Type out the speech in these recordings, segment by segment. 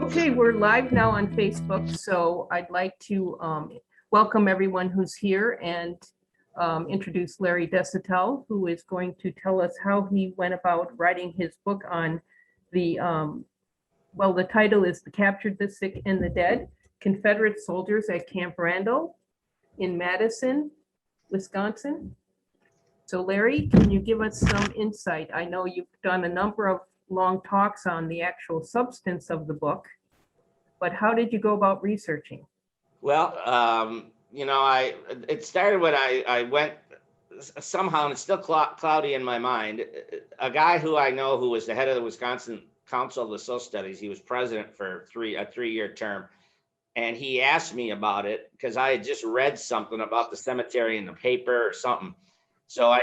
Okay, we're live now on Facebook, so I'd like to welcome everyone who's here and introduce Larry Desotell, who is going to tell us how he went about writing his book on the, well, the title is The Captured, the Sick, and the Dead, Confederate Soldiers at Camp Randall in Madison, Wisconsin. So Larry, can you give us some insight? I know you've done a number of long talks on the actual substance of the book, but how did you go about researching? Well, it started when I went somehow, and it's still cloudy in my mind. A guy who I know who was the head of the Wisconsin Council of the Social Studies, he was president for a three-year term. And he asked me about it because I had just read something about the cemetery in the paper or something. So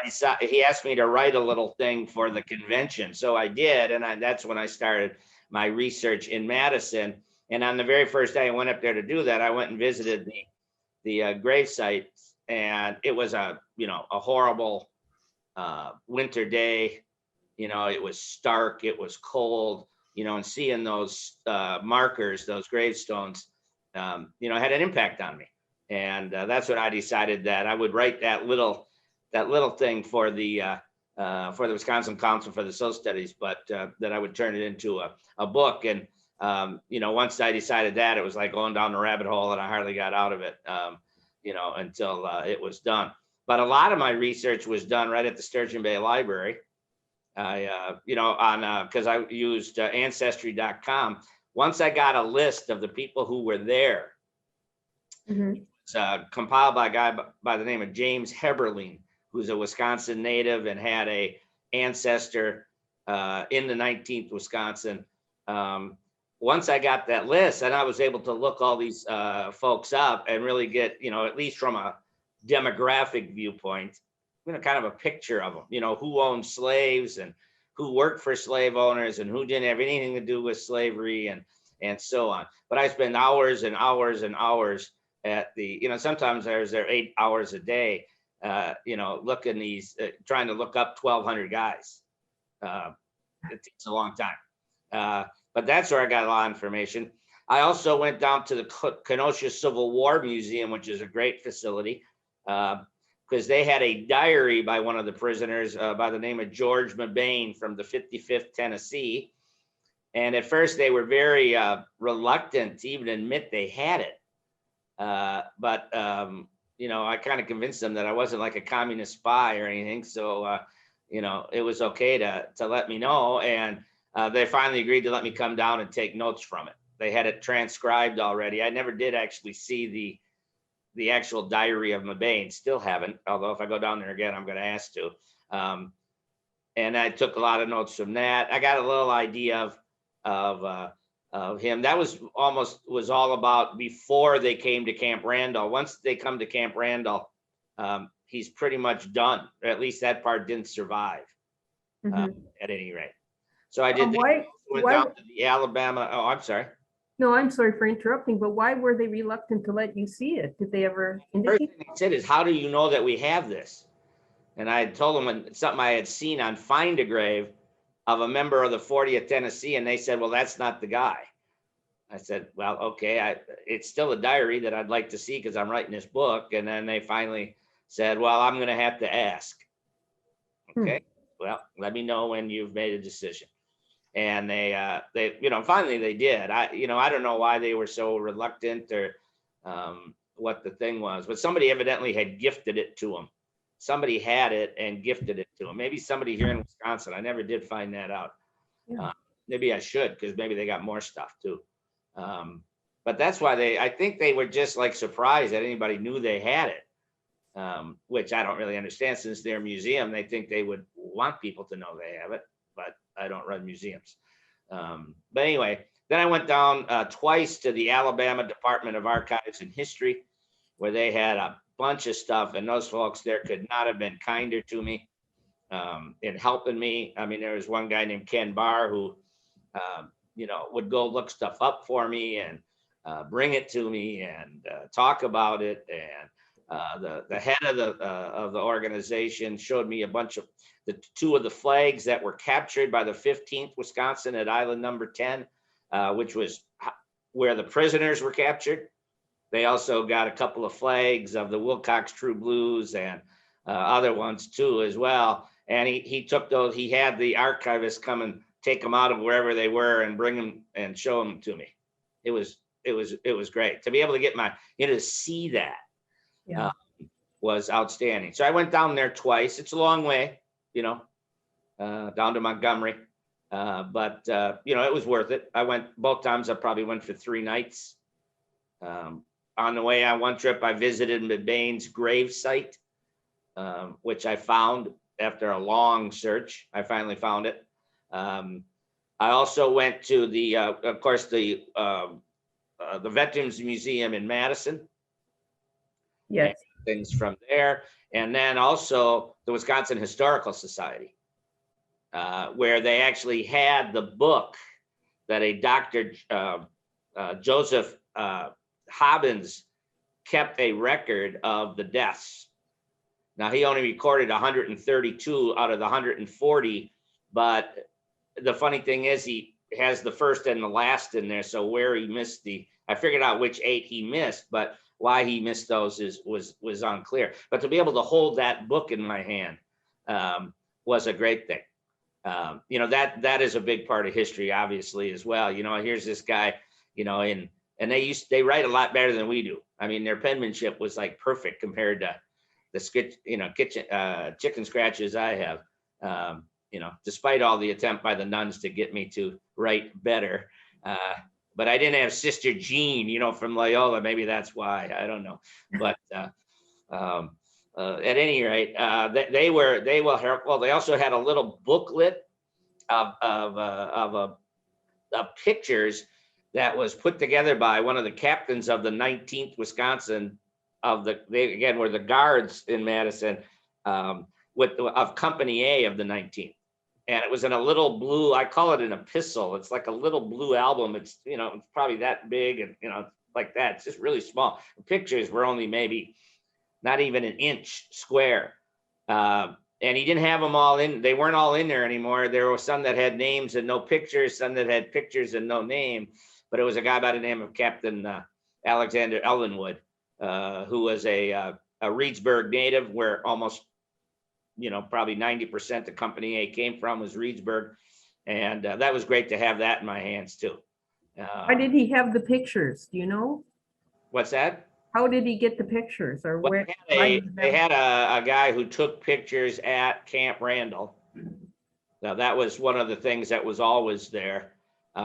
he asked me to write a little thing for the convention. So I did. And that's when I started my research in Madison. And on the very first day I went up there to do that, I went and visited the grave site. And it was a horrible winter day. It was stark, it was cold, and seeing those markers, those gravestones, had an impact on me. And that's what I decided, that I would write that little thing for the Wisconsin Council for the Social Studies, but that I would turn it into a book. And once I decided that, it was like going down the rabbit hole, and I hardly got out of it, until it was done. But a lot of my research was done right at the Sturgeon Bay Library. Because I used Ancestry.com. Once I got a list of the people who were there, it's compiled by a guy by the name of James Heberling, who's a Wisconsin native and had a ancestor in the 19th Wisconsin. Once I got that list, and I was able to look all these folks up and really get, at least from a demographic viewpoint, kind of a picture of them, who owned slaves and who worked for slave owners and who didn't have anything to do with slavery and so on. But I spend hours and hours and hours at the, sometimes there 8 hours a day, looking these, trying to look up 1,200 guys. It takes a long time. But that's where I got a lot of information. I also went down to the Kenosha Civil War Museum, which is a great facility, because they had a diary by one of the prisoners by the name of George Mabane from the 55th Tennessee. And at first they were very reluctant to even admit they had it. But I kind of convinced them that I wasn't like a communist spy or anything. So, it was okay to let me know. And they finally agreed to let me come down and take notes from it. They had it transcribed already. I never did actually see the actual diary of Mabane, still haven't, although if I go down there again, I'm going to ask to. And I took a lot of notes from that. I got a little idea of him. That was all about before they came to Camp Randall. Once they come to Camp Randall, he's pretty much done. Or at least that part didn't survive, at any rate. So I did that. Went down to the Alabama. Oh, I'm sorry. No, I'm sorry for interrupting, but why were they reluctant to let you see it? Did they ever indicate? First thing they said is, how do you know that we have this? And I had told them when something I had seen on Find a Grave of a member of the 40th Tennessee, and they said, well, that's not the guy. I said, well, okay, it's still a diary that I'd like to see because I'm writing this book. And then they finally said, well, I'm going to have to ask. Okay, well, let me know when you've made a decision. And they finally they did. I don't know why they were so reluctant or what the thing was, but somebody evidently had gifted it to them. Somebody had it and gifted it to them. Maybe somebody here in Wisconsin. I never did find that out. Yeah. Maybe I should, because maybe they got more stuff too. But that's why I think they were just like surprised that anybody knew they had it, which I don't really understand, since they're a museum. They think they would want people to know they have it, but I don't run museums. But anyway, then I went down twice to the Alabama Department of Archives and History, where they had a bunch of stuff, and those folks there could not have been kinder to me in helping me. I mean, there was one guy named Ken Barr who, would go look stuff up for me and bring it to me and talk about it. And the head of the organization showed me a bunch of two of the flags that were captured by the 15th Wisconsin at Island number 10. which was where the prisoners were captured. They also got a couple of flags of the Wilcox True Blues and other ones too as well. And he took those. He had the archivist come and take them out of wherever they were and bring them and show them to me. It was great to be able to get to see that. Yeah. Was outstanding. So I went down there twice. It's a long way, down to Montgomery. But it was worth it. I went both times. I probably went for 3 nights. On the way on one trip, I visited McBain's grave site, which I found after a long search. I finally found it. I also went to of course, the Veterans Museum in Madison. Yes. Things from there. And then also the Wisconsin Historical Society, where they actually had the book that a Dr. Joseph Hobbins kept a record of the deaths. Now, he only recorded 132 out of the 140, but the funny thing is he has the first and the last in there. So where he missed I figured out which 8 he missed, but why he missed those was unclear. But to be able to hold that book in my hand was a great thing. That is a big part of history, obviously, as well. Here's this guy, and they write a lot better than we do. I mean, their penmanship was like perfect compared to the chicken scratches I have. Despite all the attempt by the nuns to get me to write better. But I didn't have Sister Jean, from Loyola. Maybe that's why. I don't know. But at any rate, they also had a little booklet of pictures that was put together by one of the captains of the 19th Wisconsin they were the guards in Madison of Company A of the 19th. And it was in a little blue, I call it an epistle. It's like a little blue album. It's, it's probably that big and, like that. It's just really small. The pictures were only maybe not even an inch square. And he didn't have them all in. They weren't all in there anymore. There were some that had names and no pictures, some that had pictures and no name. But it was a guy by the name of Captain Alexander Ellenwood, who was a Reedsburg native, where almost probably 90% of Company A came from was Reedsburg. And that was great to have that in my hands too. Why did he have the pictures? Do you know? What's that? How did he get the pictures, or where? They had a guy who took pictures at Camp Randall. Now that was one of the things that was always there.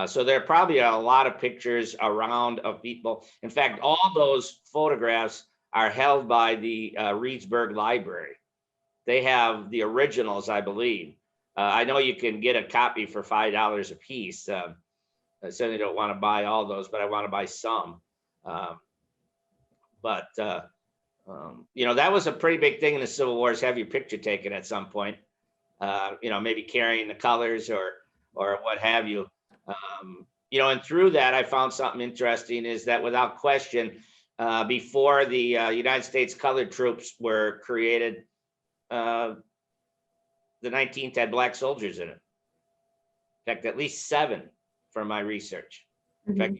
So there are probably a lot of pictures around of people. In fact, all those photographs are held by the Reedsburg Library. They have the originals, I believe. I know you can get a copy for $5 a piece. I certainly don't want to buy all those, but I want to buy some. That was a pretty big thing in the Civil War, is have your picture taken at some point. Maybe carrying the colors or what have you. And through that, I found something interesting, is that without question, before the United States colored troops were created, the 19th had black soldiers in it. In fact, at least 7 from my research. In fact,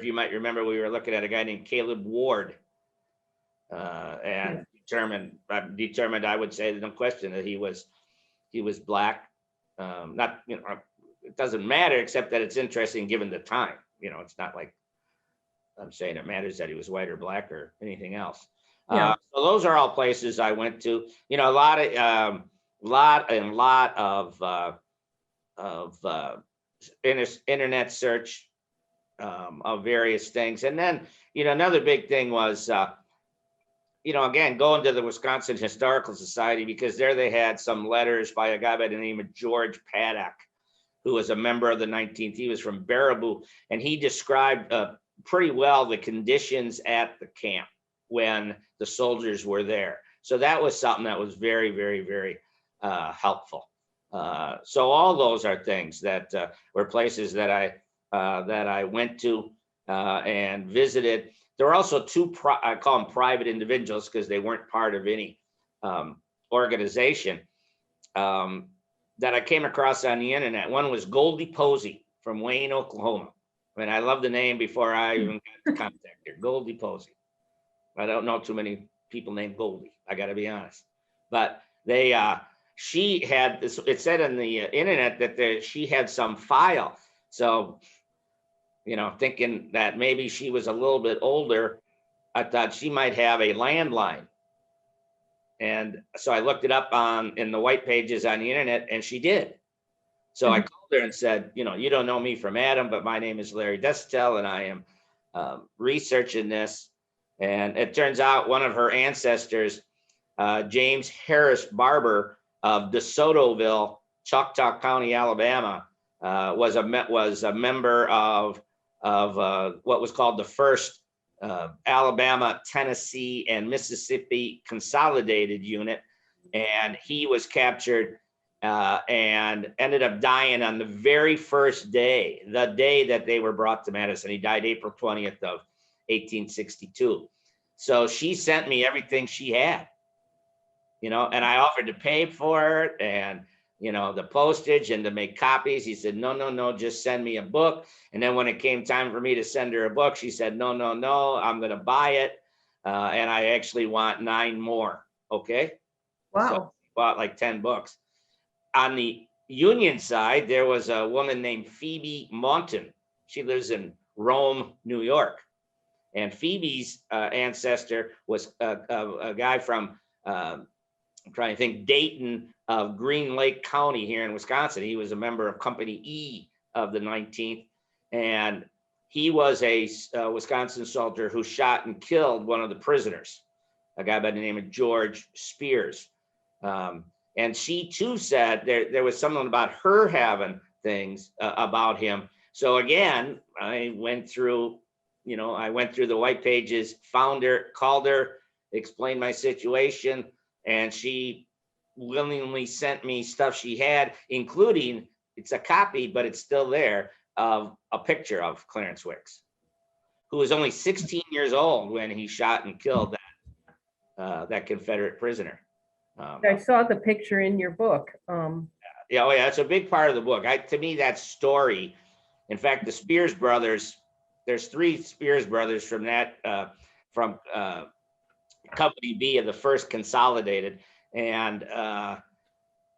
you might remember, we were looking at a guy named Caleb Ward, and determined, I would say, no question, that he was black. It doesn't matter, except that it's interesting given the time. It's not like I'm saying it matters that he was white or black or anything else. So those are all places I went to. A lot of internet search of various things. And then, another big thing was, again, going to the Wisconsin Historical Society, because there they had some letters by a guy by the name of George Paddock, who was a member of the 19th. He was from Baraboo, and he described pretty well the conditions at the camp when the soldiers were there. So that was something that was very, very, very helpful. So all those are things that were places that I went to and visited. There were also 2, I call them private individuals, because they weren't part of any organization, that I came across on the internet. One was Goldie Posey from Wayne, Oklahoma. I mean, I love the name before I even got to contact her. Goldie Posey. I don't know too many people named Goldie. I got to be honest. But they, she had this. It said on the internet that she had some file. So, you know, thinking that maybe she was a little bit older, I thought she might have a landline. And so I looked it up in the white pages on the internet, and she did. So I called her and said, you know, you don't know me from Adam, but my name is Larry Desotell, and I am researching this. And it turns out one of her ancestors, James Harris Barber of DeSotoville, Choctaw County, Alabama, was a member of what was called the first Alabama, Tennessee, and Mississippi Consolidated unit. And he was captured and ended up dying on the very first day, the day that they were brought to Madison. He died April 20th of 1862. So she sent me everything she had, you know, and I offered to pay for it and, you know, the postage and to make copies. He said, no, just send me a book. And then when it came time for me to send her a book, she said, no, I'm going to buy it. And I actually want 9 more. Okay. Wow. So I bought like 10 books. On the Union side, there was a woman named Phoebe Monton. She lives in Rome, New York. And Phoebe's ancestor was a guy from, I'm trying to think, Dayton of Green Lake County here in Wisconsin. He was a member of Company E of the 19th. And he was a Wisconsin soldier who shot and killed one of the prisoners, a guy by the name of George Spears. And she too said there was something about her having things about him. So again, I went through the white pages, found her, called her, explained my situation, and she willingly sent me stuff she had, including, it's a copy, but it's still there, of a picture of Clarence Wicks, who was only 16 years old when he shot and killed that Confederate prisoner. I saw the picture in your book. Yeah, it's a big part of the book. To me, that story, in fact, the Spears brothers, there's 3 Spears brothers from Company B of the first Consolidated. And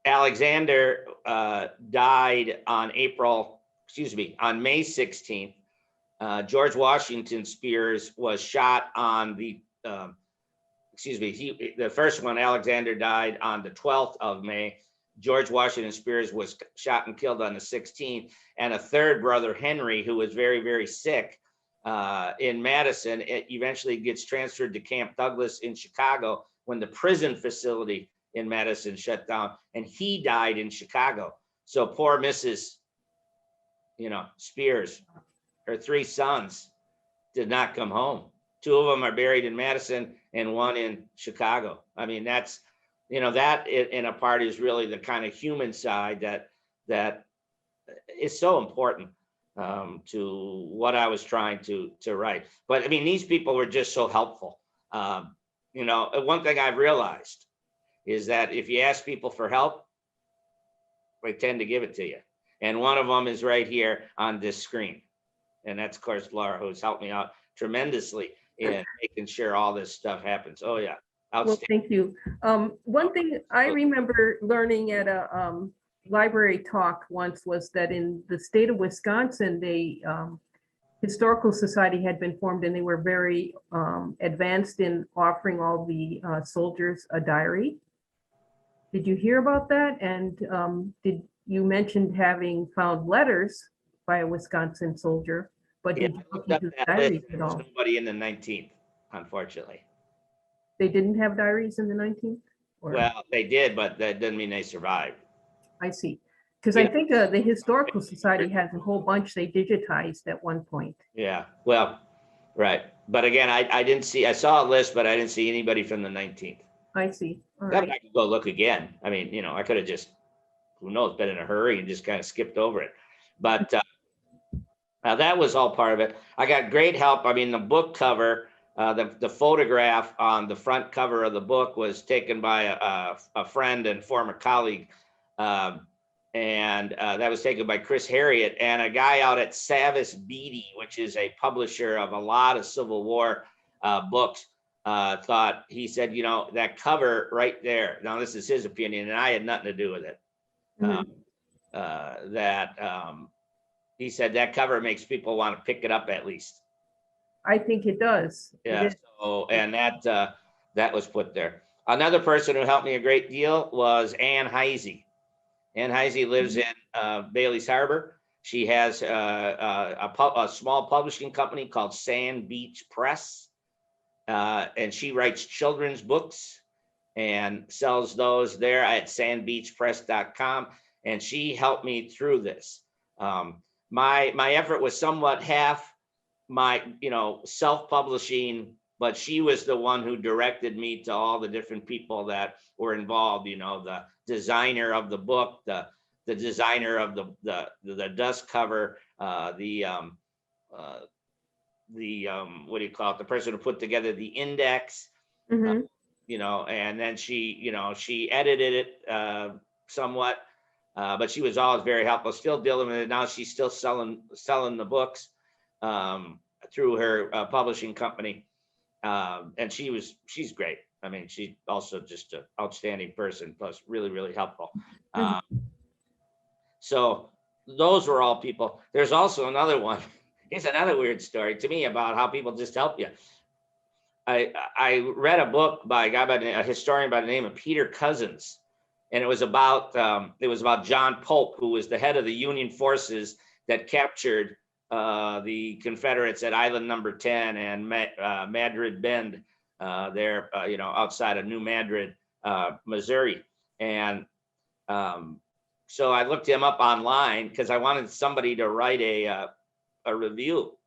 Alexander died on May 16th. George Washington Spears was shot on the first one, Alexander, died on the 12th of May. George Washington Spears was shot and killed on the 16th. And a third brother, Henry, who was very, very sick in Madison, it eventually gets transferred to Camp Douglas in Chicago when the prison facility in Madison shut down, and he died in Chicago. So poor Mrs. Spears, her 3 sons did not come home. 2 of them are buried in Madison and 1 in Chicago. I mean, that's, that in a part is really the kind of human side that is so important to what I was trying to write. But I mean, these people were just so helpful. One thing I've realized is that if you ask people for help, they tend to give it to you. And one of them is right here on this screen. And that's, of course, Laura, who's helped me out tremendously in making sure all this stuff happens. Oh, yeah. Well, thank you. One thing I remember learning at a library talk once was that in the state of Wisconsin, the Historical Society had been formed, and they were very advanced in offering all the soldiers a diary. Did you hear about that? And did you mentioned having found letters by a Wisconsin soldier, but did you look into diaries at all? Nobody in the 19th, unfortunately. They didn't have diaries in the 19th? Well, they did, but that doesn't mean they survived. I see. Because I think the Historical Society has a whole bunch they digitized at one point. Yeah, well, right. But again, I didn't see, I saw a list, but I didn't see anybody from the 19th. I see. All That right. I could go look again. I mean, I could have just, who knows, been in a hurry and just kind of skipped over it. But that was all part of it. I got great help. I mean, the book cover, the photograph on the front cover of the book was taken by a friend and former colleague. And and that was taken by Chris Harriott, and a guy out at Savis Beatty, which is a publisher of a lot of Civil War books, he said, you know, that cover right there. Now, this is his opinion, and I had nothing to do with it. He said that cover makes people want to pick it up at least. I think it does. Yeah. So, and that was put there. Another person who helped me a great deal was Ann Heisei. Ann Heisei lives in Bailey's Harbor. She has a small publishing company called Sand Beach Press, and she writes children's books and sells those there at sandbeachpress.com. And she helped me through this. My effort was somewhat half my, you know, self-publishing, but she was the one who directed me to all the different people that were involved, you know, the designer of the book, the designer of the dust cover, what do you call it, the person who put together the index, you know, and then she, you know, she edited it somewhat, but she was always very helpful, still dealing with it. Now she's still selling the books through her publishing company. And she's great. I mean, she's also just an outstanding person, plus really, really helpful. So those were all people. There's also another one. It's another weird story to me about how people just help you. I read a book by a historian by the name of Peter Cousins, and it was about John Pope, who was the head of the Union forces that captured the Confederates at Island Number 10 and Madrid Bend, there, you know, outside of New Madrid, Missouri. And so I looked him up online because I wanted somebody to write a review.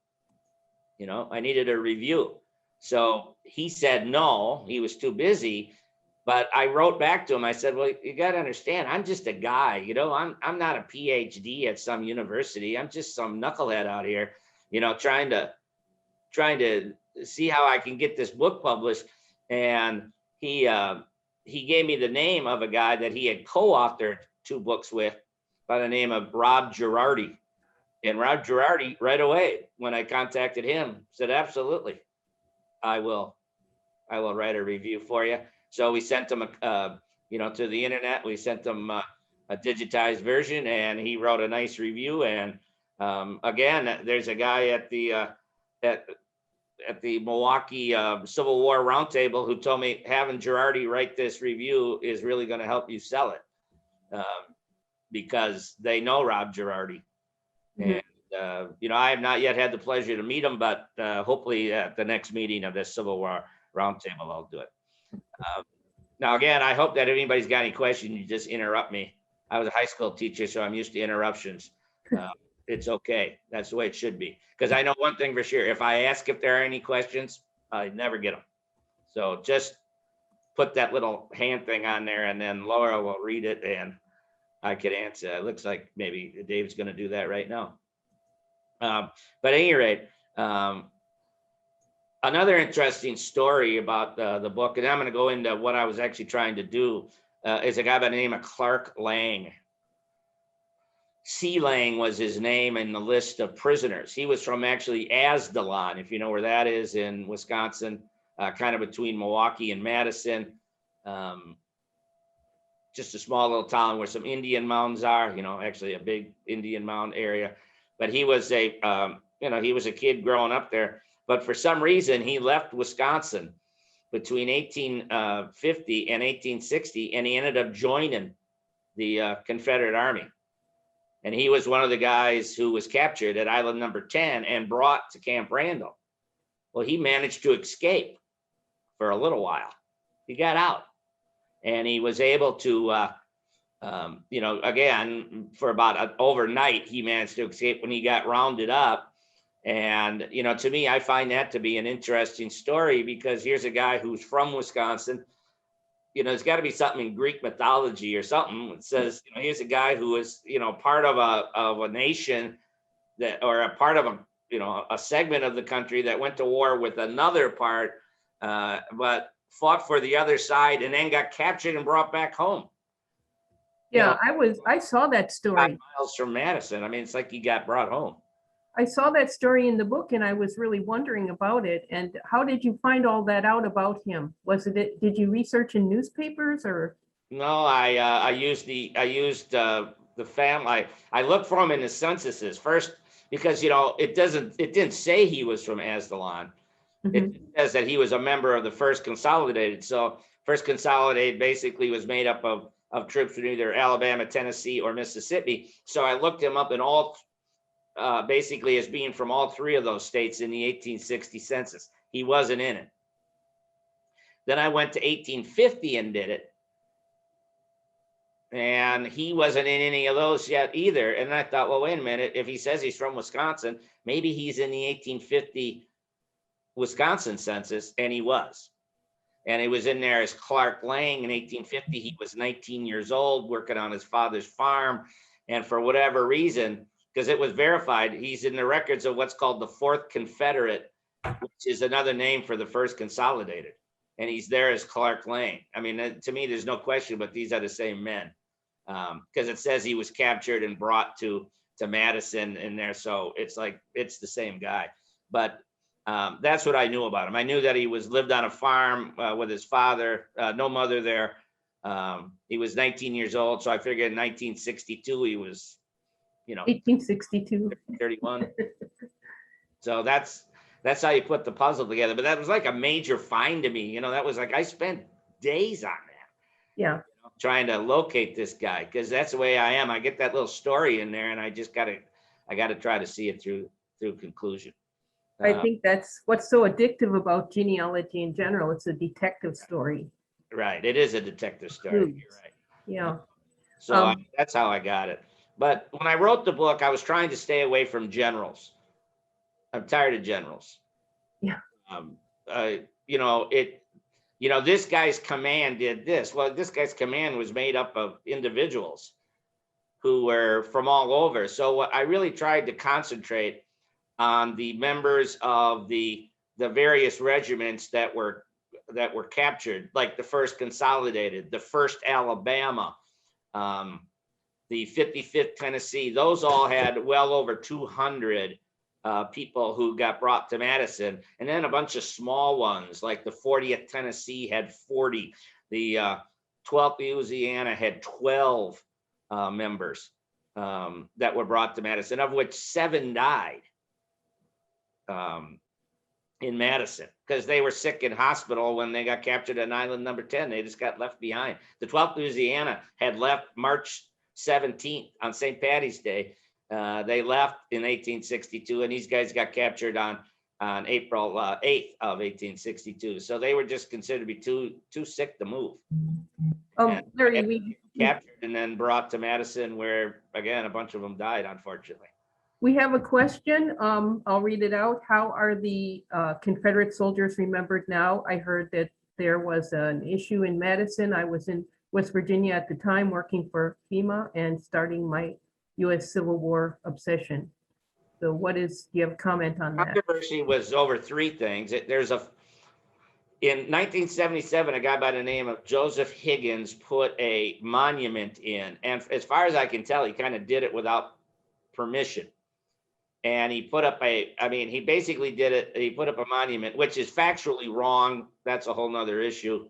You know, I needed a review. So he said no, he was too busy. But I wrote back to him. I said, well, you got to understand, I'm just a guy, you know, I'm not a PhD at some university. I'm just some knucklehead out here, you know, trying to see how I can get this book published. And he gave me the name of a guy that he had co-authored 2 books with by the name of Rob Girardi. And Rob Girardi, right away, when I contacted him, said, absolutely, I will write a review for you. So we sent him, you know, to the internet. We sent him a digitized version, and he wrote a nice review. And again, there's a guy at the Milwaukee Civil War Roundtable who told me having Girardi write this review is really going to help you sell it, because they know Rob Girardi. And you know, I have not yet had the pleasure to meet him, but hopefully at the next meeting of this Civil War Roundtable, I'll do it. Now, again, I hope that if anybody's got any questions, you just interrupt me. I was a high school teacher, so I'm used to interruptions. It's okay. That's the way it should be. Because I know one thing for sure. If I ask if there are any questions, I never get them. So just put that little hand thing on there, and then Laura will read it, and I could answer. It looks like maybe Dave's going to do that right now. But at any rate, another interesting story about the book, and I'm going to go into what I was actually trying to do, is a guy by the name of Clark Lange. C. Lange was his name in the list of prisoners. He was from actually Asdalon, if you know where that is in Wisconsin, kind of between Milwaukee and Madison. Just a small little town where some Indian mounds are, you know, actually a big Indian mound area. But he was he was a kid growing up there. But for some reason, he left Wisconsin between 1850 and 1860, and he ended up joining the Confederate Army. And he was one of the guys who was captured at Island Number 10 and brought to Camp Randall. Well, he managed to escape for a little while. He got out, and he was able to, you know, again, for about overnight, he managed to escape when he got rounded up. And, you know, to me, I find that to be an interesting story, because here's a guy who's from Wisconsin. You know, there's got to be something in Greek mythology or something that says, you know, here's a guy who is, you know, part of a nation that, or a part of a, you know, a segment of the country that went to war with another part, but fought for the other side and then got captured and brought back home. you know, I saw that 5 story. miles from Madison. I mean, it's like he got brought home. I saw that story in the book and I was really wondering about it. And how did you find all that out about him? Did you research in newspapers or? No, I used the family. I looked for him in the censuses first because, you know, it didn't say he was from Asdalon. It says that he was a member of the First Consolidated. So First Consolidated basically was made up of troops from either Alabama, Tennessee, or Mississippi. So I looked him up in all, basically as being from all 3 of those states in the 1860 census. He wasn't in it. Then I went to 1850 and did it. And he wasn't in any of those yet either. And I thought, well, wait a minute. If he says he's from Wisconsin, maybe he's in the 1850 Wisconsin census, and he was. And he was in there as Clark Lange in 1850. He was 19 years old, working on his father's farm. And for whatever reason, because it was verified, he's in the records of what's called the 4th Confederate, which is another name for the First Consolidated. And he's there as Clark Lange. I mean, to me, there's no question, but these are the same men. Because it says he was captured and brought to Madison in there. So it's like, it's the same guy. But that's what I knew about him. I knew that he lived on a farm with his father, no mother there. He was 19 years old. So I figured in 1962, he was, 1862. 31. So that's how you put the puzzle together. But that was like a major find to me. That was like, I spent days on that. Yeah. Trying to locate this guy, because that's the way I am. I get that little story in there and I just gotta try to see it through conclusion. I think that's what's so addictive about genealogy in general. It's a detective story. Right. It is a detective story. You're right. Yeah. So that's how I got it. But when I wrote the book, I was trying to stay away from generals. I'm tired of generals. Yeah. This guy's command did this. Well, this guy's command was made up of individuals who were from all over. So I really tried to concentrate on the members of the various regiments that were captured, like the First Consolidated, the First Alabama, the 55th Tennessee. Those all had well over 200 people who got brought to Madison, and then a bunch of small ones, like the 40th Tennessee had 40, the 12th Louisiana had 12 members that were brought to Madison, of which 7 died in Madison because they were sick in hospital when they got captured on Island Number 10. They just got left behind. The 12th Louisiana had left March 17th on St. Patty's Day. They left in 1862, and these guys got captured on April 8th of 1862. So they were just considered to be too sick to move. Larry, we captured and then brought to Madison, where again a bunch of them died, unfortunately. We have a question. I'll read it out. How are the Confederate soldiers remembered now? I heard that there was an issue in Madison. I was in West Virginia at the time working for FEMA and starting my U.S. Civil War obsession. So do you have a comment on that? Controversy was over 3 things. In 1977, a guy by the name of Joseph Higgins put a monument in. And as far as I can tell, he kind of did it without permission. And he put up he basically did it. He put up a monument, which is factually wrong. That's a whole nother issue.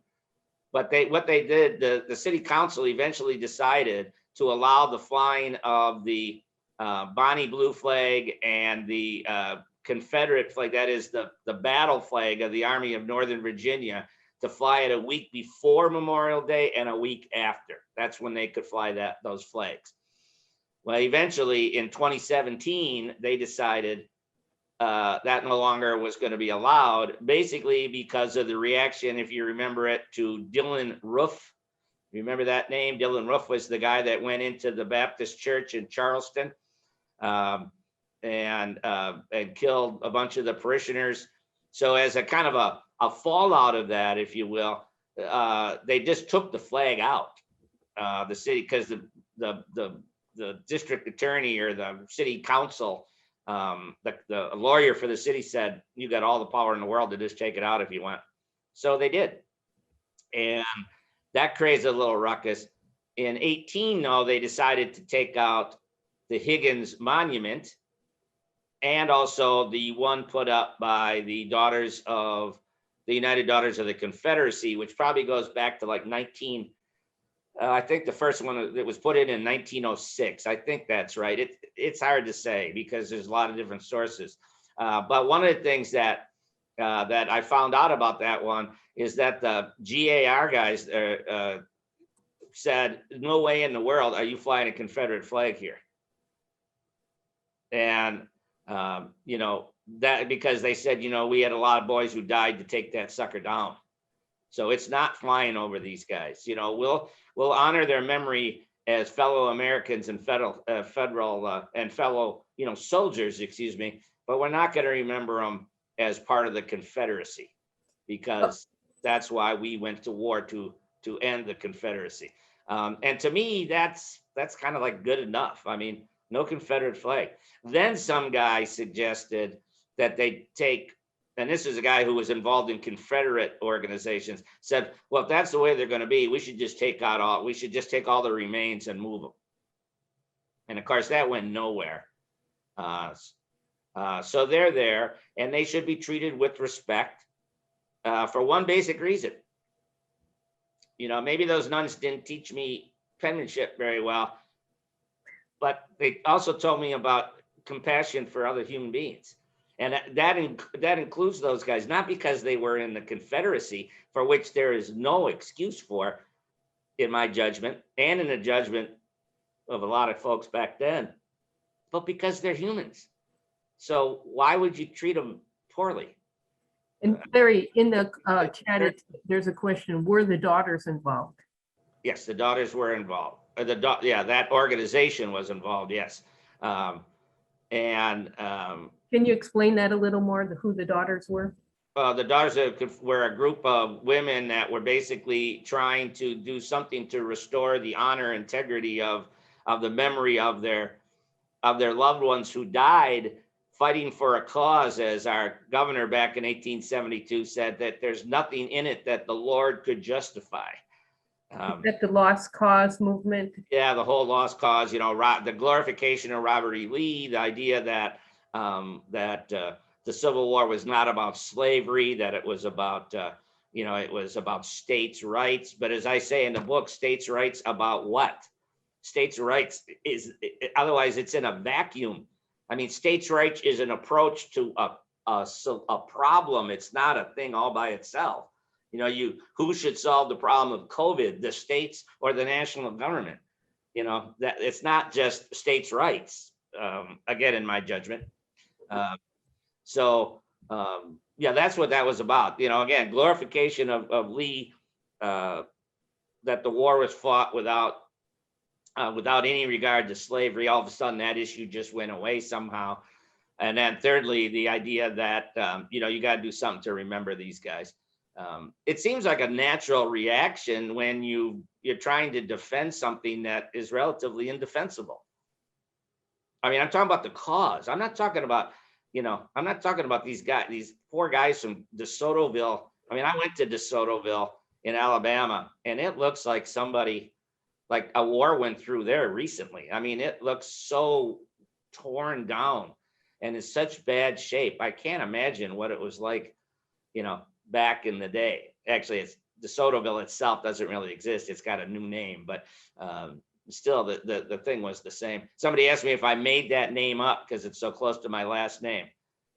But what they did, the city council eventually decided to allow the flying of the Bonnie Blue flag and the Confederate flag, that is the battle flag of the Army of Northern Virginia, to fly it a week before Memorial Day and a week after. That's when they could fly those flags. Well, eventually in 2017, they decided that no longer was going to be allowed, basically because of the reaction, if you remember it, to Dylan Roof. Remember that name? Dylan Roof was the guy that went into the Baptist church in Charleston and killed a bunch of the parishioners. So as a kind of a fallout of that, if you will, they just took the flag out, the city, because the district attorney or the city council, the lawyer for the city said, you got all the power in the world to just take it out if you want. So they did. And that creates a little ruckus. In 18, though, they decided to take out the Higgins Monument and also the one put up by the United Daughters of the Confederacy, which probably goes back to like I think the first one that was put in 1906. I think that's right. It's hard to say because there's a lot of different sources. But one of the things that I found out about that one is that the GAR guys said, no way in the world are you flying a Confederate flag here. And, that because they said, we had a lot of boys who died to take that sucker down. So it's not flying over these guys. We'll honor their memory as fellow Americans and federal and fellow, soldiers, but we're not going to remember them as part of the Confederacy, because that's why we went to war to end the Confederacy. And to me, that's kind of like good enough. I mean, no Confederate flag. Then some guy suggested that they take, and this is a guy who was involved in Confederate organizations, said, well, if that's the way they're going to be, we should just take all the remains and move them. And of course, that went nowhere. So they're there, and they should be treated with respect for one basic reason. Maybe those nuns didn't teach me penmanship very well, but they also told me about compassion for other human beings. And that includes those guys, not because they were in the Confederacy, for which there is no excuse for, in my judgment, and in the judgment of a lot of folks back then, but because they're humans. So why would you treat them poorly? And Larry, in the chat, there's a question, were the daughters involved? Yes, the daughters were involved. That organization was involved, yes. Can you explain that a little more, who the daughters were? The daughters were a group of women that were basically trying to do something to restore the honor, integrity of the memory of their loved ones who died fighting for a cause, as our governor back in 1872 said, that there's nothing in it that the Lord could justify. That the lost cause movement? Yeah, the whole lost cause, the glorification of Robert E. Lee, the idea that the Civil War was not about slavery, that it was about, it was about states' rights. But as I say in the book, states' rights about what? States' rights otherwise it's in a vacuum. I mean, states' rights is an approach to a problem. It's not a thing all by itself. Who should solve the problem of COVID, the states or the national government? That it's not just states' rights, again, in my judgment. That's what that was about. Again, glorification of Lee, that the war was fought without any regard to slavery. All of a sudden, that issue just went away somehow. And then thirdly, the idea that, you got to do something to remember these guys. It seems like a natural reaction when you're trying to defend something that is relatively indefensible. I mean, I'm talking about the cause. I'm not talking about these guys, these poor guys from DeSotoville. I mean, I went to DeSotoville in Alabama, and it looks like like a war went through there recently. I mean, it looks so torn down and in such bad shape. I can't imagine what it was like, back in the day. Actually, DeSotoville itself doesn't really exist. It's got a new name, but still the thing was the same. Somebody asked me if I made that name up because it's so close to my last name.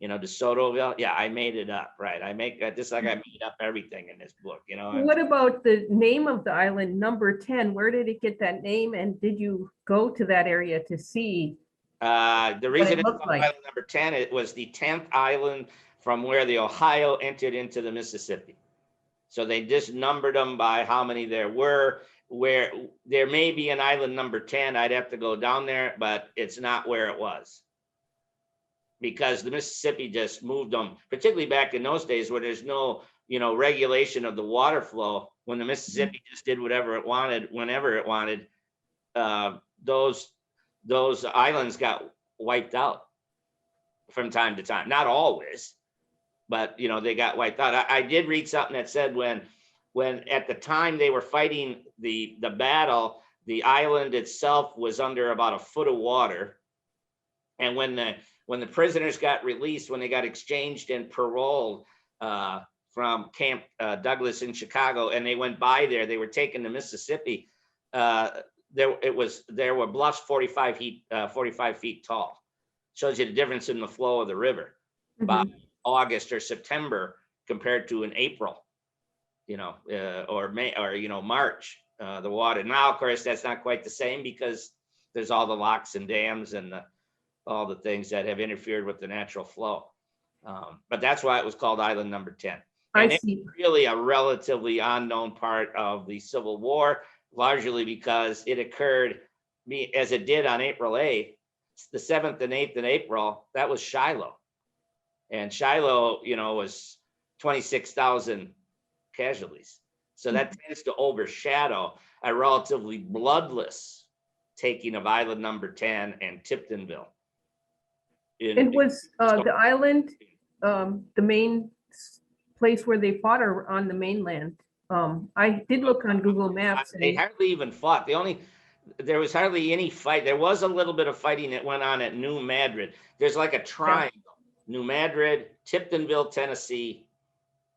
DeSotoville. Yeah, I made it up, right? I made up everything in this book, What about the name of the island, number 10? Where did it get that name? And did you go to that area to see? The reason it's called island number 10, it was the 10th island from where the Ohio entered into the Mississippi. So they just numbered them by how many there were. Where there may be an island number 10, I'd have to go down there, but it's not where it was. Because the Mississippi just moved them, particularly back in those days where there's no, regulation of the water flow. When the Mississippi just did whatever it wanted, whenever it wanted, those islands got wiped out from time to time. Not always, but they got wiped out. I did read something that said when at the time they were fighting the battle, The island itself was under about a foot of water. And when the prisoners got released, when they got exchanged and paroled from Camp Douglas in Chicago, and they went by there, they were taken to Mississippi. There were bluffs 45 feet tall. Shows you the difference in the flow of the river by August or September compared to in April, or May, or March. The water now, of course, that's not quite the same because there's all the locks and dams and all the things that have interfered with the natural flow. But that's why it was called Island Number 10. And it's really a relatively unknown part of the Civil War, largely because it occurred as it did on April 8th, the 7th and 8th in April, that was Shiloh. And Shiloh, was 26,000 casualties. So that tends to overshadow a relatively bloodless taking of Island Number 10 and Tiptonville. And was the island the main place where they fought, or on the mainland? I did look on Google Maps. They hardly even fought. There was hardly any fight. There was a little bit of fighting that went on at New Madrid. There's like a triangle: New Madrid, Tiptonville, Tennessee,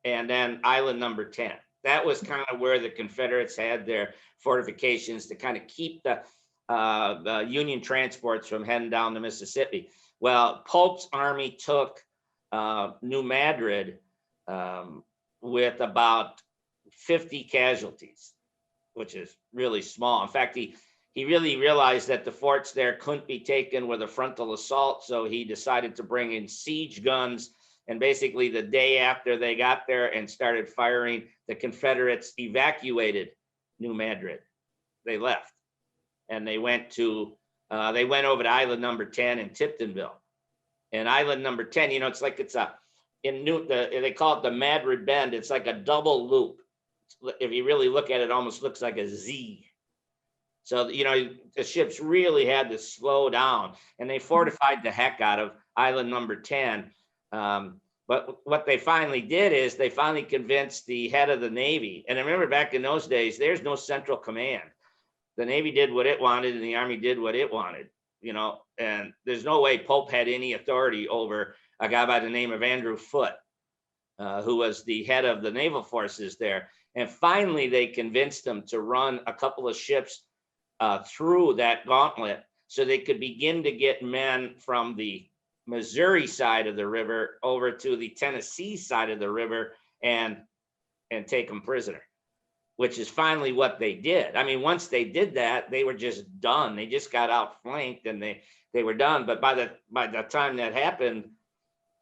and then Island Number 10. That was kind of where the Confederates had their fortifications to kind of keep the Union transports from heading down the Mississippi. Well, Pope's army took New Madrid with about 50 casualties, which is really small. In fact, he really realized that the forts there couldn't be taken with a frontal assault, so he decided to bring in siege guns. And basically the day after they got there and started firing, the Confederates evacuated New Madrid. They left, and they went over to Island Number 10 in Tiptonville. And Island Number 10, it's like they call it the Madrid Bend. It's like a double loop. If you really look at it, it almost looks like a Z. So, the ships really had to slow down, and they fortified the heck out of Island Number 10. But what they finally did is they finally convinced the head of the Navy. And I remember back in those days, there's no central command. The Navy did what it wanted and the Army did what it wanted, and there's no way Pope had any authority over a guy by the name of Andrew Foote, who was the head of the naval forces there. And finally, they convinced him to run a couple of ships through that gauntlet so they could begin to get men from the Missouri side of the river over to the Tennessee side of the river and take them prisoner, which is finally what they did. I mean, once they did that, they were just done. They just got outflanked and they were done. But by the time that happened,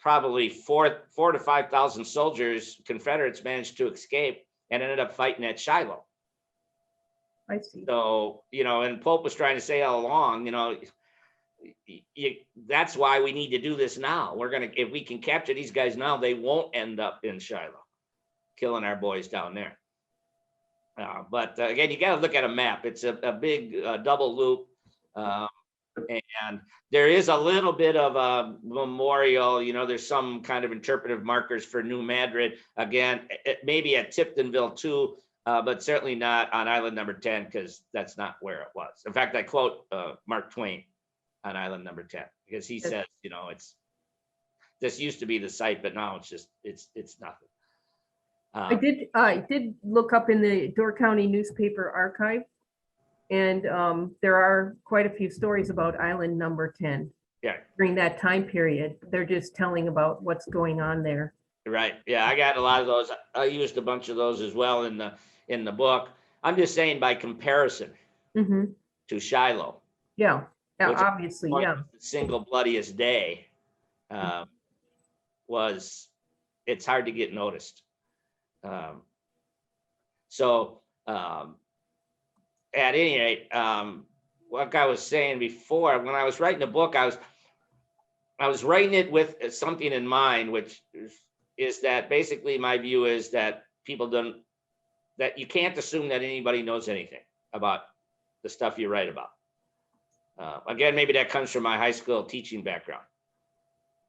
probably 4,000 to 5,000 soldiers, Confederates, managed to escape and ended up fighting at Shiloh. I see. So, and Pope was trying to say all along, that's why we need to do this now. If we can capture these guys now, they won't end up in Shiloh, killing our boys down there. But again, you got to look at a map. It's a big double loop. And there is a little bit of a memorial, there's some kind of interpretive markers for New Madrid. Again, maybe at Tiptonville too, but certainly not on Island Number 10, because that's not where it was. In fact, I quote Mark Twain on Island Number 10, because he says, this used to be the site, but now it's nothing. I did look up in the Door County newspaper archive, and there are quite a few stories about Island Number 10. Yeah. During that time period, they're just telling about what's going on there. Right. Yeah, I got a lot of those. I used a bunch of those as well in the book. I'm just saying by comparison to Shiloh. Yeah. Obviously, yeah. The single bloodiest day it's hard to get noticed. At any rate, like I was saying before, when I was writing the book, I was writing it with something in mind, which is that basically my view is that that you can't assume that anybody knows anything about the stuff you write about. Again, maybe that comes from my high school teaching background,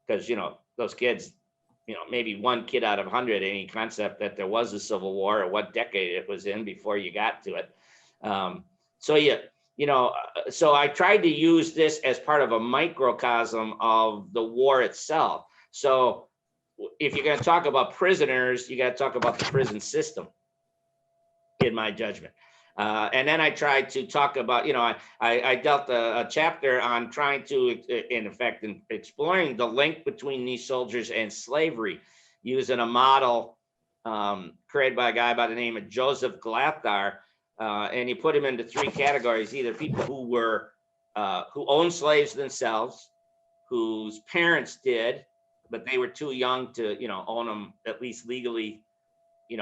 because, those kids, maybe one kid out of 100 had any concept that there was a Civil War or what decade it was in before you got to it. So so I tried to use this as part of a microcosm of the war itself. So if you're going to talk about prisoners, you got to talk about the prison system, in my judgment. And then I tried to talk about, I dealt a chapter on trying to, in effect, in exploring the link between these soldiers and slavery, using a model created by a guy by the name of Joseph Glathar. And he put him into three categories: either people who owned slaves themselves, whose parents did, but they were too young to, own them, at least legally,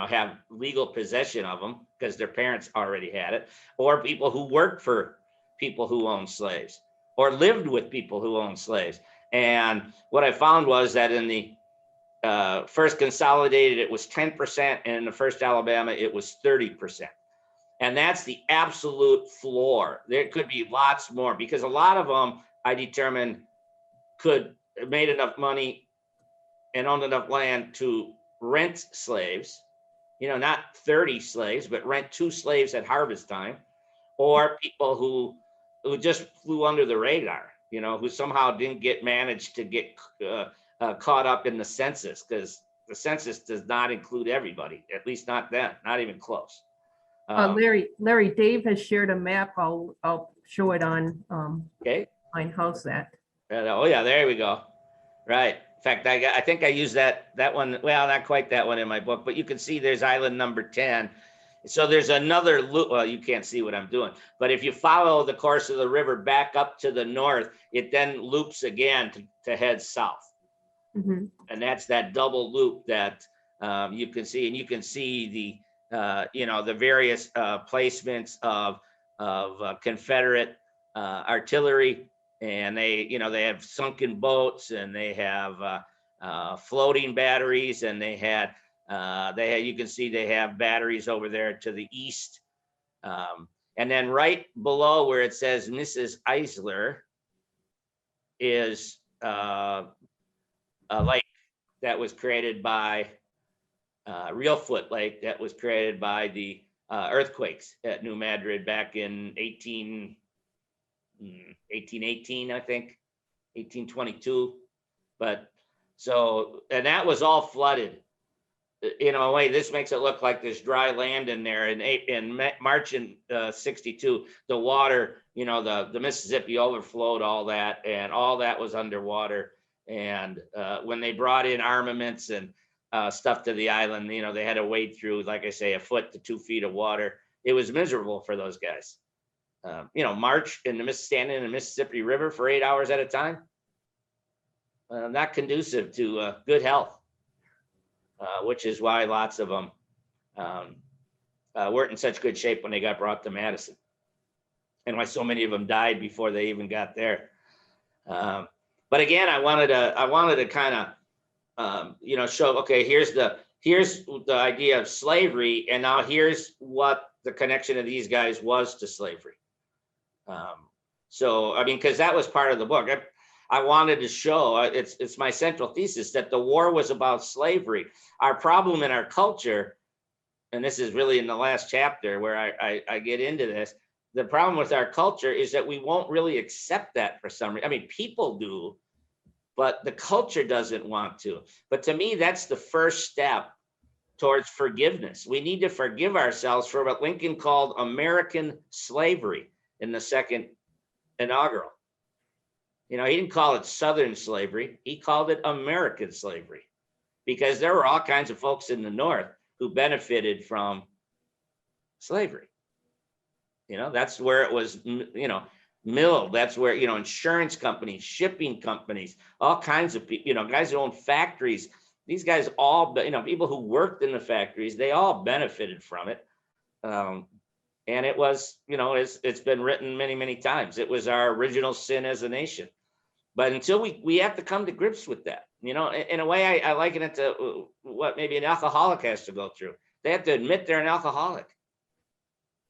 have legal possession of them because their parents already had it, or people who worked for people who owned slaves or lived with people who owned slaves. And what I found was that in the first Consolidated, it was 10%, and in the first Alabama, it was 30%. And that's the absolute floor. There could be lots more, because a lot of them, I determined, could have made enough money and owned enough land to rent slaves, not 30 slaves, but rent 2 slaves at harvest time, or people who just flew under the radar, who somehow didn't manage to get caught up in the census, because the census does not include everybody, at least not then, not even close. Larry, Dave has shared a map. I'll show it on Okay. How's that? Oh yeah, there we go. Right. In fact, I think I used that one. Well, not quite that one in my book, but you can see there's island number 10. So there's another loop. Well, you can't see what I'm doing, but if you follow the course of the river back up to the north, it then loops again to head south. Mm-hmm. And that's that double loop that you can see, and you can see the various placements of Confederate artillery. And they have sunken boats, and they have floating batteries, and they had you can see they have batteries over there to the east. And then right below where it says Mrs. Eisler is a lake that was created by Reelfoot Lake, that was created by the earthquakes at New Madrid back in 1818, I think, 1822. But so, and that was all flooded. In a way, this makes it look like there's dry land in there. In March in 62, the water, the Mississippi overflowed all that, and all that was underwater. And when they brought in armaments and stuff to the island, they had to wade through, like I say, 1 foot to 2 feet of water. It was miserable for those guys. March standing in the Mississippi River for 8 hours at a time, not conducive to good health, which is why lots of them weren't in such good shape when they got brought to Madison, and why so many of them died before they even got there. But again, I wanted to kind of show, okay, here's the idea of slavery, and now here's what the connection of these guys was to slavery. So, I mean, because that was part of the book. I wanted to show, it's my central thesis, that the war was about slavery. Our problem in our culture, and this is really in the last chapter where I get into this, the problem with our culture is that we won't really accept that for some reason. I mean, people do, but the culture doesn't want to. But to me, that's the first step towards forgiveness. We need to forgive ourselves for what Lincoln called American slavery in the second inaugural. He didn't call it Southern slavery. He called it American slavery, because there were all kinds of folks in the North who benefited from slavery. That's where it was, milled. That's where, insurance companies, shipping companies, all kinds of people, guys who own factories. These guys all, people who worked in the factories, they all benefited from it. And it was, it's been written many, many times. It was our original sin as a nation. But until we have to come to grips with that, in a way, I liken it to what maybe an alcoholic has to go through. They have to admit they're an alcoholic.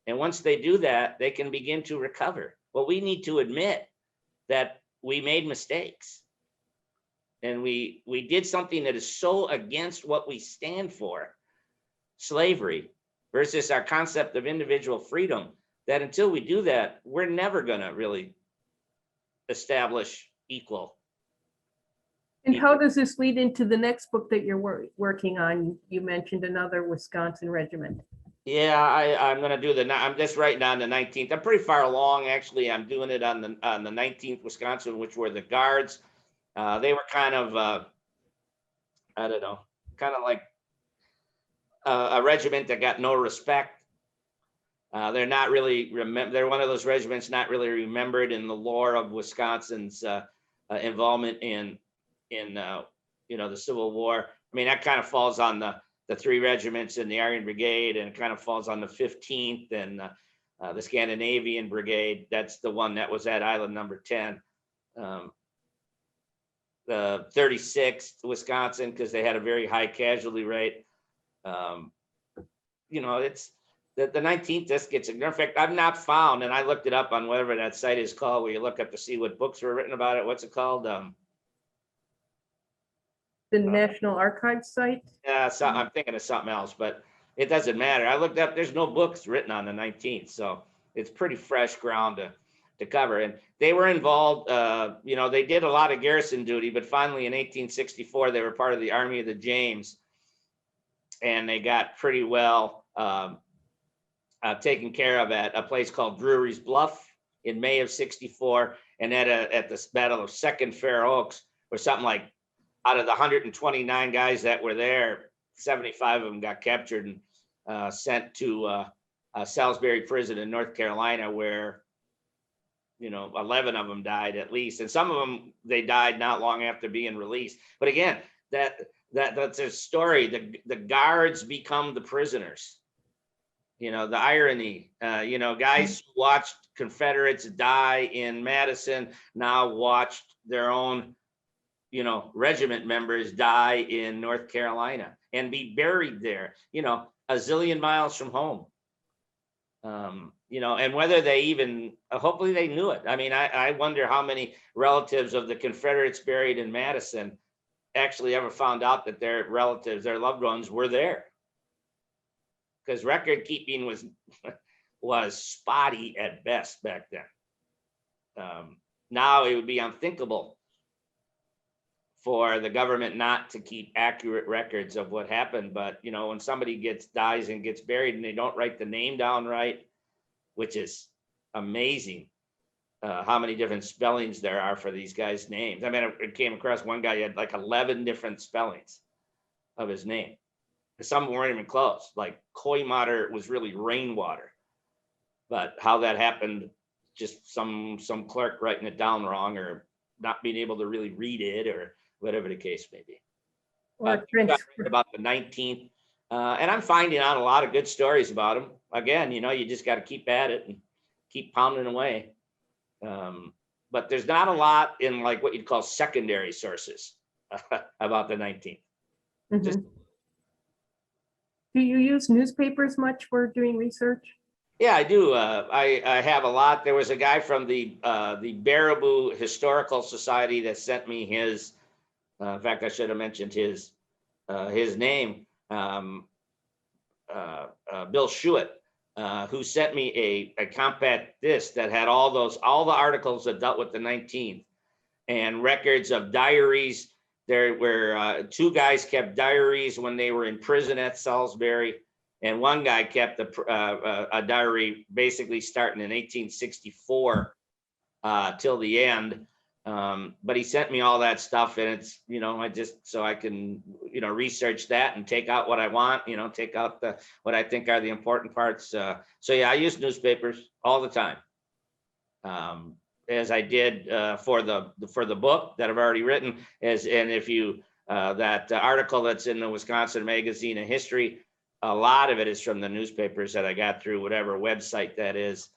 And once they do that, they can begin to recover. Well, we need to admit that we made mistakes. And we did something that is so against what we stand for, slavery, versus our concept of individual freedom, that until we do that, we're never going to really establish equal. And how does this lead into the next book that you're working on? You mentioned another Wisconsin regiment. Yeah, I'm going to do I'm just writing on the 19th. I'm pretty far along, actually. I'm doing it on the 19th Wisconsin, which were the Guards. They were kind of, I don't know, kind of like a regiment that got no respect. They're not really they're one of those regiments not really remembered in the lore of Wisconsin's involvement in the Civil War. I mean, that kind of falls on the 3 regiments in the Iron Brigade, and it kind of falls on the 15th and the Scandinavian Brigade. That's the one that was at Island number 10. The 36th Wisconsin, because they had a very high casualty rate. It's the 19th just gets ignored. In fact, I've not found, and I looked it up on whatever that site is called, where you look up to see what books were written about it. What's it called? The National Archives site? Yeah, I'm thinking of something else, but it doesn't matter. I looked up, there's no books written on the 19th, so it's pretty fresh ground to cover. And they were involved, they did a lot of garrison duty, but finally in 1864, they were part of the Army of the James, and they got pretty well taken care of at a place called Drury's Bluff in May of 64, and at the Battle of Second Fair Oaks, or something like, out of the 129 guys that were there, 75 of them got captured and sent to Salisbury Prison in North Carolina, where 11 of them died at least, and some of them they died not long after being released. But again, that's a story. The Guards become the prisoners. The irony. Guys who watched Confederates die in Madison now watched their own regiment members die in North Carolina and be buried there, a zillion miles from home. And whether they even, hopefully they knew it. I mean, I wonder how many relatives of the Confederates buried in Madison actually ever found out that their relatives, their loved ones, were there. Because record keeping was spotty at best back then. Now it would be unthinkable for the government not to keep accurate records of what happened. But, when somebody dies and gets buried and they don't write the name down right, which is amazing, how many different spellings there are for these guys' names. I mean, I came across one guy who had like 11 different spellings of his name. Some weren't even close, like Koimater was really rainwater. But how that happened, just some clerk writing it down wrong, or not being able to really read it, or whatever the case may be. About the 19th, and I'm finding out a lot of good stories about them. Again, you just got to keep at it and keep pounding away. But there's not a lot in like what you'd call secondary sources about the 19th. Mm-hmm. Do you use newspapers much for doing research? Yeah, I do. I have a lot. There was a guy from the Baraboo Historical Society that sent me his. In fact, I should have mentioned his name, Bill Schuett, who sent me a compact disc that had all the articles that dealt with the 19th, and records of diaries. There were 2 guys kept diaries when they were in prison at Salisbury, and one guy kept a diary basically starting in 1864 till the end. But he sent me all that stuff, and it's, I just, so I can, research that and take out what I want, take out what I think are the important parts. So yeah, I use newspapers all the time. As I did for the book that I've already written, and if you that article that's in the Wisconsin Magazine of History, a lot of it is from the newspapers that I got through whatever website that is,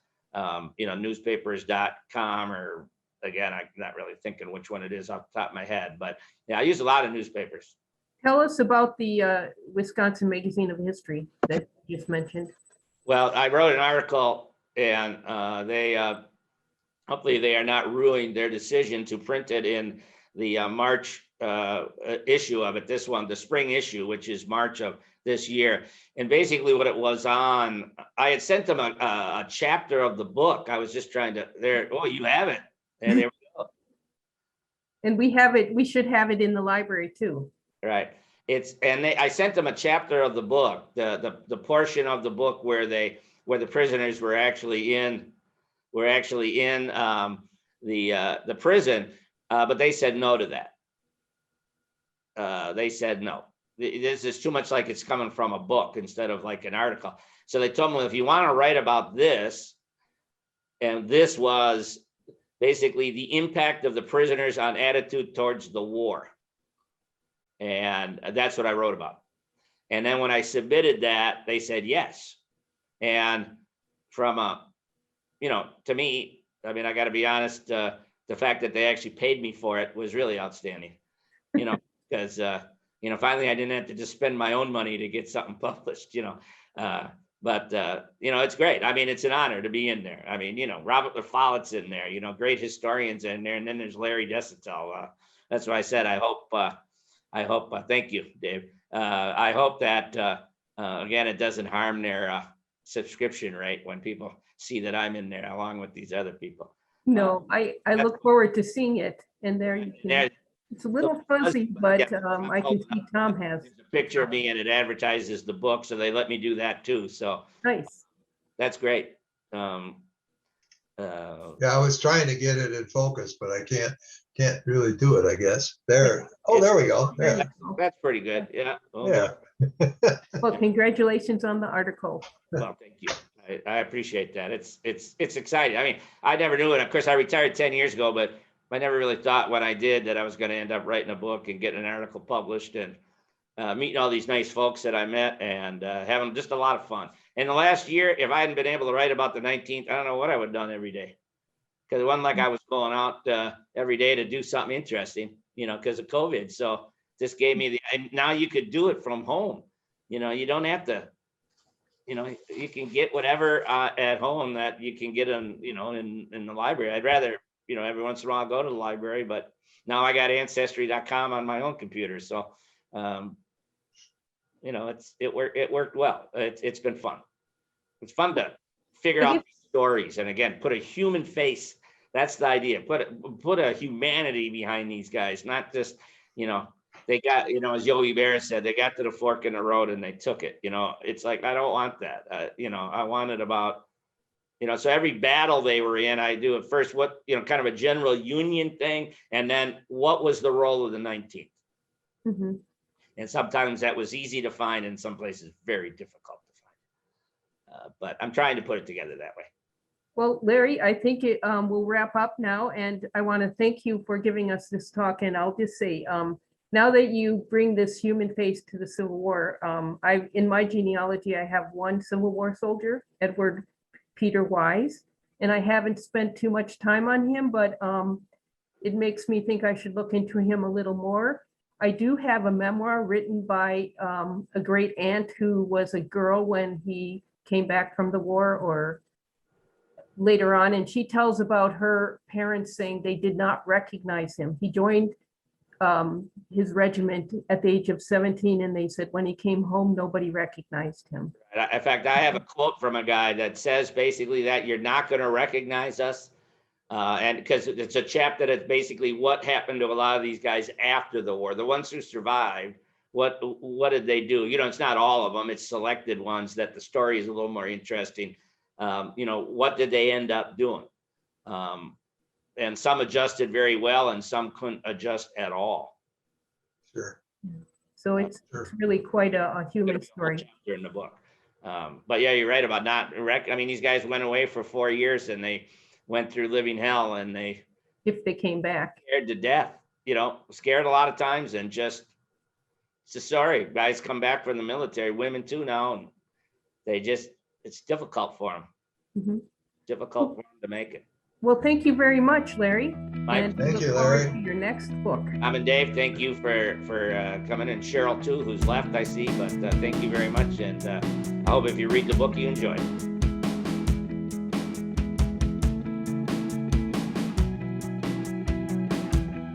newspapers.com, or again, I'm not really thinking which one it is off the top of my head, but yeah, I use a lot of newspapers. Tell us about the Wisconsin Magazine of History that you just mentioned. Well, I wrote an article, and they hopefully they are not ruining their decision to print it in March issue of it, this one, the spring issue, which is March of this year. And basically what it was on, I had sent them a chapter of the book. I was just trying to, oh, you have it. And there we go. And we have it, we should have it in the library too. Right. I sent them a chapter of the book, the portion of the book where the prisoners were actually in the prison, but they said no to that. They said no. This is too much like it's coming from a book instead of like an article. So they told me, well, if you want to write about this, and this was basically the impact of the prisoners on attitude towards the war. And that's what I wrote about. And then when I submitted that, they said yes. And from to me, I mean, I got to be honest, the fact that they actually paid me for it was really outstanding, because, finally I didn't have to just spend my own money to get something published, but it's great. I mean, it's an honor to be in there. I mean, Robert LaFollette's in there, great historians in there. And then there's Larry Desotell. That's why I said, I hope, thank you, Dave. I hope that, again, it doesn't harm their subscription rate when people see that I'm in there along with these other people. No, I look forward to seeing it. And there you can, it's a little fuzzy, but I can see Tom has. There's a picture of me and it advertises the book, so they let me do that too. So nice. That's great. Yeah, I was trying to get it in focus, but I can't really do it, I guess. There. Oh, there we go. Yeah. That's pretty good. Yeah. Oh, Yeah. Well, congratulations on the article. Well, thank you. I appreciate that. It's exciting. I mean, I never knew it. Of course, I retired 10 years ago, but I never really thought when I did that I was going to end up writing a book and getting an article published and meeting all these nice folks that I met and having just a lot of fun. And the last year, if I hadn't been able to write about the 19th, I don't know what I would have done every day. Because it wasn't like I was going out every day to do something interesting, because of COVID. So this gave me and now you could do it from home. You don't have to, you can get whatever at home that you can get in the library. I'd rather, every once in a while go to the library, but now I got ancestry.com on my own computer. So, it worked well. It's been fun. It's fun to figure out these stories. And again, put a human face. That's the idea. Put a humanity behind these guys, not just, they got, as Yogi Berra said, they got to the fork in the road and they took it. It's like, I don't want that. I want it about, so every battle they were in, I do at first, what, kind of a general Union thing. And then what was the role of the 19th? Mm-hmm. And sometimes that was easy to find, and some places very difficult to find. But I'm trying to put it together that way. Well, Larry, I think we'll wrap up now, and I want to thank you for giving us this talk. And I'll just say, now that you bring this human face to the Civil War, in my genealogy, I have one Civil War soldier, Edward Peter Wise, and I haven't spent too much time on him, but it makes me think I should look into him a little more. I do have a memoir written by a great aunt who was a girl when he came back from the war or later on, and she tells about her parents saying they did not recognize him. He joined his regiment at the age of 17, and they said when he came home, nobody recognized him. In fact, I have a quote from a guy that says basically that you're not going to recognize us. And because it's a chapter that's basically what happened to a lot of these guys after the war, the ones who survived, what did they do? It's not all of them, it's selected ones that the story is a little more interesting. What did they end up doing? And some adjusted very well and some couldn't adjust at all. Sure. So it's really quite a human story. In the book. But yeah, you're right about not I mean, these guys went away for 4 years and they went through living hell, and if they came back scared to death, scared a lot of times, and just sorry, guys come back from the military, women too now, and it's difficult for them. Mm-hmm. Difficult for them to make it. Well, thank you very much, Larry. Thank you, Larry. To your next book. And Dave, thank you for coming in. Cheryl too, who's left, I see, but thank you very much, and I hope if you read the book, you enjoy it.